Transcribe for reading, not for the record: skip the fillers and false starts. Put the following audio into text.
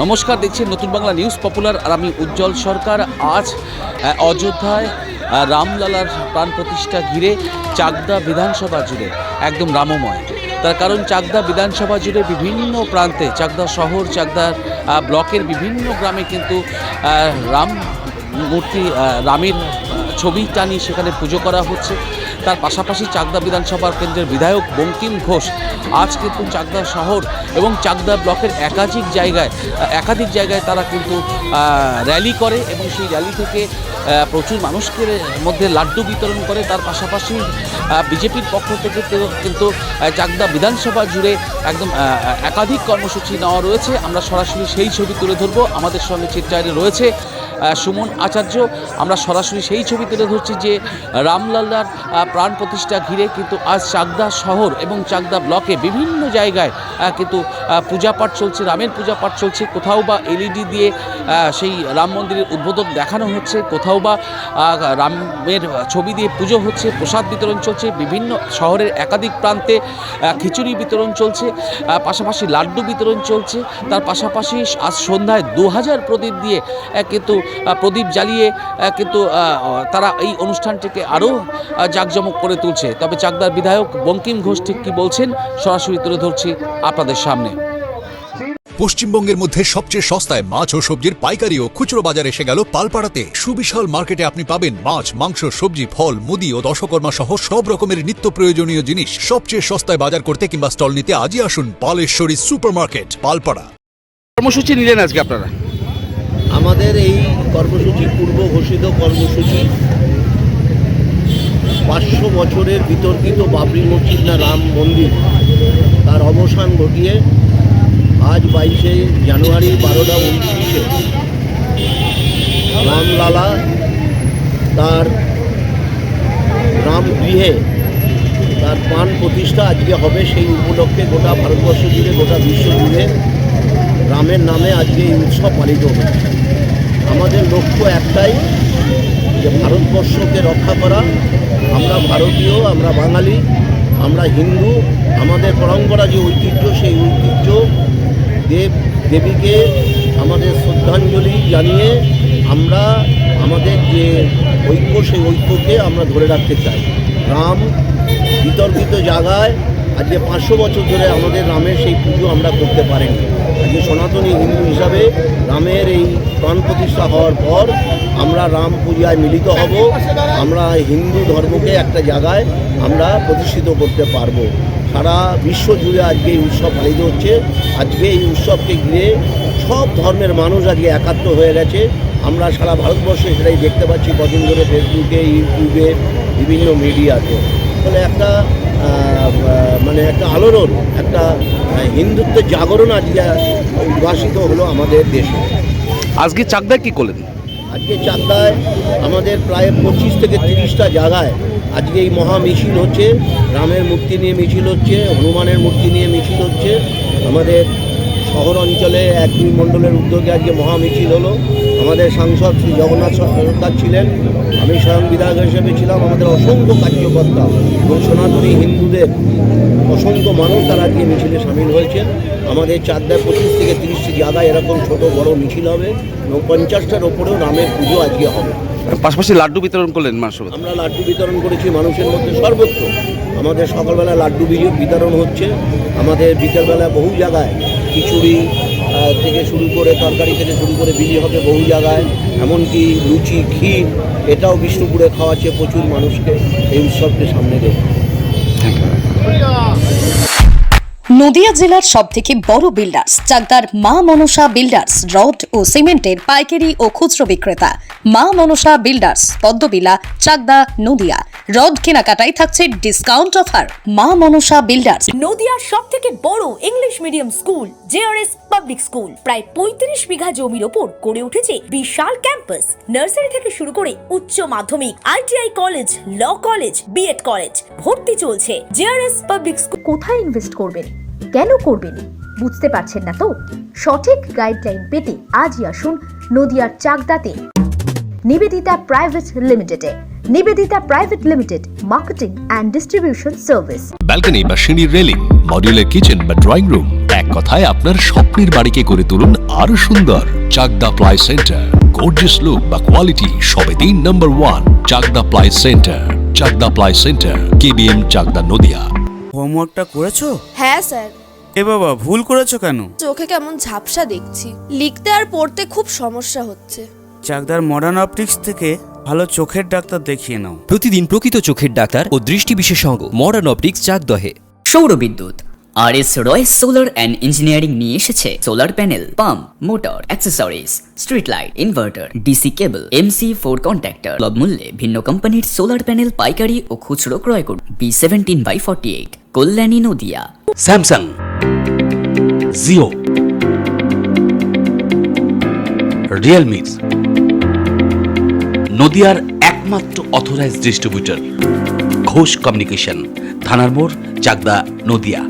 নমস্কার, দেখছেন নতুন বাংলা নিউজ পপুলার আর আমি উজ্জ্বল সরকার। আজ অযোধ্যায় রামলালার প্রাণ প্রতিষ্ঠা ঘিরে চাকদা বিধানসভা জুড়ে একদম রামময়। তার কারণ চাকদা বিধানসভা জুড়ে বিভিন্ন প্রান্তে, চাকদা শহর, চাকদা ব্লকের বিভিন্ন গ্রামে কিন্তু রাম মূর্তি, রামের ছবি টানি সেখানে পুজো করা হচ্ছে। তার পাশাপাশি চাকদা বিধানসভা কেন্দ্রের বিধায়ক বঙ্কিম ঘোষ আজ কিন্তু চাকদা শহর এবং চাকদা ব্লকের একাধিক জায়গায় তারা কিন্তু র্যালি করে এবং সেই র্যালি থেকে প্রচুর মানুষকে মধ্যে লাড্ডু বিতরণ করে। তার পাশাপাশি বিজেপির পক্ষ থেকে কিন্তু চাকদা বিধানসভা জুড়ে একদম একাধিক কর্মসূচি নেওয়া রয়েছে। আমরা সরাসরি সেই ছবি তুলে ধরবো। আমাদের সঙ্গে চিত্রায়নে রয়েছে সুমন আচার্য। আমরা সরাসরি সেই ছবি তুলে ধরছি যে রামলালার প্রাণ প্রতিষ্ঠা ঘিরে কিন্তু আজ চাকদা শহর এবং চাকদা ব্লকে বিভিন্ন জায়গায় কিন্তু পূজাপাঠ চলছে, রামের পূজাপাঠ চলছে। কোথাও বা এলইডি দিয়ে সেই রাম মন্দিরের উদ্বোধন দেখানো হচ্ছে, কোথাও বা রামের ছবি দিয়ে পুজো হচ্ছে, প্রসাদ বিতরণ চলছে। বিভিন্ন শহরের একাধিক প্রান্তে খিচুড়ি বিতরণ চলছে, পাশাপাশি লাড্ডু বিতরণ চলছে। তার পাশাপাশি আজ সন্ধ্যায় 2000 প্রদীপ দিয়ে কিন্তু প্রদীপ জ্বালিয়ে কিন্তু তারা এই অনুষ্ঠানটিকে আরও জাঁকজমক করে তুলছে। তবে চাকদার বিধায়ক বঙ্কিম ঘোষ ঠিক কী বলছেন সরাসরি তুলে ধরছি আপনাদের সামনে। পশ্চিমবঙ্গের মধ্যে সবচেয়ে সস্তায় মাছ ও সবজির পাইকারি ও খুচরো বাজার এসে গেল পালপাড়াতে। সুবিশাল মার্কেটে আপনি পাবেন মাছ, মাংস, সবজি, ফল, মুদি ও দশকর্মা সহ সব রকমের নিত্য প্রয়োজনীয় জিনিস সবচেয়ে সস্তায় বাজার করতে কিংবা স্টল নিতে আজই আসুন পালেশ্বরী সুপার মার্কেট, পালপাড়া। কর্মসূচি নিলেন আজকে আপনারা? আমাদের এই কর্মসূচি পূর্ব ঘোষিত কর্মসূচি 500 বছরের বিতর্কিত বাবরি মসজিদ না রাম মন্দির তার অবসান ঘটিয়ে আজ 22শে জানুয়ারি 12টা 29-এ রামলালা তার রামগৃহে তার প্রাণ প্রতিষ্ঠা আজকে হবে। সেই উপলক্ষে গোটা ভারতবর্ষ জুড়ে, গোটা বিশ্ব জুড়ে রামের নামে আজকে এই উৎসব পালিত হচ্ছে। আমাদের লক্ষ্য একটাই, যে ভারতবর্ষকে রক্ষা করা। আমরা ভারতীয়, আমরা বাঙালি, আমরা হিন্দু। আমাদের পরম্পরা যে ঐতিহ্য, সেই ঐতিহ্য দেবীকে আমাদের শ্রদ্ধাঞ্জলি জানিয়ে আমরা আমাদের যে ঐক্য, সেই ঐক্যকে আমরা ধরে রাখতে চাই। রাম বিতর্কিত জায়গায় আজকে 500 বছর ধরে আমাদের রামের সেই পুজো আমরা করতে পারিনি। আজকে সনাতনী হিন্দু হিসাবে রামের এই প্রাণ প্রতিষ্ঠা হওয়ার পর আমরা রাম পূজায় মিলিত হব। আমরা হিন্দু ধর্মকে একটা জায়গায় আমরা প্রতিষ্ঠিত করতে পারবো। সারা বিশ্ব জুড়ে আজকে এই উৎসব পালিত হচ্ছে। আজকে এই উৎসবকে ঘিরে সব ধর্মের মানুষ আজকে একাত্ম হয়ে গেছে। আমরা সারা ভারতবর্ষে সেটাই দেখতে পাচ্ছি কদিন ধরে, ফেসবুকে, ইউটিউবে, বিভিন্ন মিডিয়াতে। ফলে একটা আলোড়ন, একটা হিন্দুত্বের জাগরণ আজকে উদ্ভাসিত হলো আমাদের দেশে। আজকে চাকদায় কী করলেন? আজকে চাকদায় আমাদের প্রায় 25 থেকে 30টা জায়গায় আজকে এই মহা মিছিল হচ্ছে। রামের মূর্তি নিয়ে মিছিল হচ্ছে, হনুমানের মূর্তি নিয়ে মিছিল হচ্ছে। আমাদের শহর অঞ্চলে 1-2 মণ্ডলের উদ্যোগে আজকে মহা মিছিল হলো। আমাদের সাংসদ শ্রী জগন্নাথ সরকার ছিলেন, আমি স্বয়ং বিধায়ক হিসেবে ছিলাম। আমাদের অসংখ্য কার্যকর্তা এবং সনাতনী হিন্দুদের অসংখ্য মানুষ তারা আজকে মিছিলে সামিল হয়েছেন। আমাদের চাকদায় 25 থেকে 30টি জায়গায় এরকম ছোট বড় মিছিল হবে এবং 50টার ওপরেও রামের পুজো আজকে হবে। পাশাপাশি লাড্ডু বিতরণ করলেন মানুষ? আমরা লাড্ডু বিতরণ করেছি মানুষের মধ্যে সর্বত্র। আমাদের সকালবেলা লাড্ডু বিতরণ হচ্ছে। আমাদের বিকেলবেলা বহু জায়গায় খিচুড়ি থেকে শুরু করে, তরকারি থেকে শুরু করে বিলি হবে বহু জায়গায়। এমনকি লুচি, ক্ষীর এটাও বিষ্ণুপুরে খাওয়াচ্ছে প্রচুর মানুষকে এই উৎসবকে সামনে রেখে। নদিয়া জেলার সবথেকে বড় বিল্ডার্স চাকদার মা মনসা বিল্ডার্স, রড ও সিমেন্টের পাইকারি ও খুচরো বিক্রেতা। মা মনসা বিল্ডার্স, পদ্মবিলা, চাকদা, নদিয়া। রড কেনাকাটায় থাকছে ডিসকাউন্ট অফার। মা মনসা বিল্ডার্স। নদিয়ার সবথেকে বড় English medium school JRS public school. প্রায় 35 বিঘা জমির ওপর গড়ে উঠেছে বিশাল ক্যাম্পাস। নার্সারি থেকে শুরু করে উচ্চ মাধ্যমিক, ITI college, law college, BEd college ভর্তি চলছে। JRS public school. কোথায় ইনভেস্ট করবেন, কেন করবেন বুঝতে পারছেন না তো? সঠিক গাইডলাইন পেতে আজই আসুন নদিয়ার চাকদাতে নিবেদিতা প্রাইভেট লিমিটেডে। Nivedita private limited, marketing and distribution service. Balcony বা সিঁড়ির রেলিং, মডিউলার কিচেন বা ড্রয়িং রুম, এক কথায় আপনার স্বপ্নের বাড়িকে করে তুলুন আরো সুন্দর। Chakdah ply centre, gorgeous look বা কোয়ালিটি সবে 3 number 1 Chakdah ply centre. Chakdah ply centre, KBM, Chakdah, Nadia. হোমওয়ার্কটা করেছো? হ্যাঁ স্যার। এ বাবা, ভুল করেছো কেন? চোখে কেমন ঝাপসা দেখছি, লিখতে আর পড়তে খুব সমস্যা হচ্ছে। চাকদার মডার্ন অপটিক্স থেকে ভালো চোখের ডাক্তার দেখিয়ে নাও। প্রতিদিন প্রকৃত চোখের ডাক্তার ও দৃষ্টি বিশেষজ্ঞ মডার্ন অপটিক্স চাকদহে। সৌরবিদ্যুৎ RS Royce solar and engineering নিয়ে এসেছে solar panel, pump, motor, accessories, street light, inverter, DC cable, MC4 contactor. সুলভ মূল্যে ভিন্ন কোম্পানির সোলার প্যানেল পাইকারি ও খুচরো ক্রয় করুন। B17/48, Kalyani, Nadia. Samsung, Jio, Realme, নদিয়ার একমাত্র অথরাইজড ডিস্ট্রিবিউটর ঘোষ কমিউনিকেশন, থানার মোড়, চাকদা, নদিয়া।